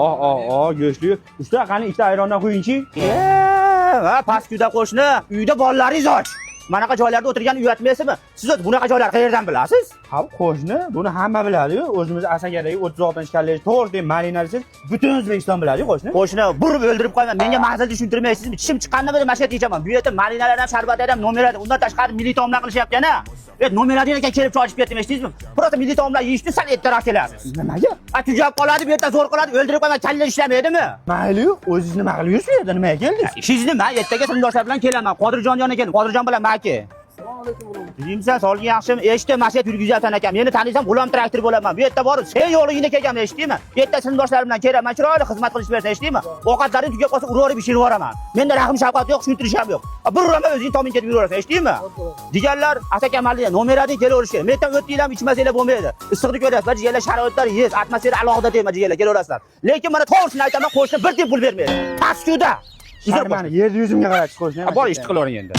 Go'shtli. Usta, qani ikkita ayrondan qo'ying-chi. Ha, pastda qo'shni, uyda bolalaringiz och. Manaqa joylarda o'tirgan uyatmaysizmi? Siz o'z bunaqa joylar qayerdan bilasiz? Ha, qo'shni, buni hamma biladi-ku. O'zimiz Asakadagi 36 kallangiz to'g'ri marinalisiz, butun O'zbekiston biladi, qo'shni. Qo'shni, burib o'ldirib qo'yman. Menga ma'zil tushuntirmaysizmi? Tishim chiqqanda bir mashhad yechaman. Bu yerda marinalar ham, sharbatlar ham, nomerlar, undan tashqari milliy taomlar qilishyapti-na. Nomerlardan ekan kelib cho'chib ketdim, eshitdingizmi? Просто milliy taomlar yeyishni sal ertaroq kelasiz. Nimaga? Tujab qoladi, bu yerda zo'r qiladi, o'ldirib qo'yman, kalla ishlamaydimi? Mayli-yu, o'zingiz nima qilyapsiz bu yerda? Nimaga keldingiz? Ishingiz nima? Ertaga sinfdoshlar bilan kelaman. Qodirjon yoniga keling. Qodirjon bilan maki. Yimsan, solgi yaxshimi? Eshitdim, mashhad yurgizyapsan akam. Meni taniysam, G'ulom traktor bo'laman. Bu yerda borib, sen yo'ligingda kelganman, eshitdingmi? Bu yerda sinfdoshlar bilan kelaman, chiroyli xizmat qilishni bersan, eshitdingmi? Ovqatlaring tugab qolsa, urib ishirib yuboraman. Menda rahm shafqat yo'q, tushuntirishim ham yo'q. Bir urama o'zing toming ketib yuborasan, eshitdingmi? Deganlar, Asakamalda nomerlarni kelaverish kerak. Mendan o'tdinglar, ichmasanglar bo'lmaydi. Issiqni ko'ryapsizlar, jigarlar sharoitlar yes, atmosfera alohida tema jigarlar kelaverasizlar. Lekin mana to'g'risini aytaman, qo'shni bir tep pul bermaydi. Pastda. Sharmani yerda yuzimga qarab qo'shni. Bor ish qilavering endi.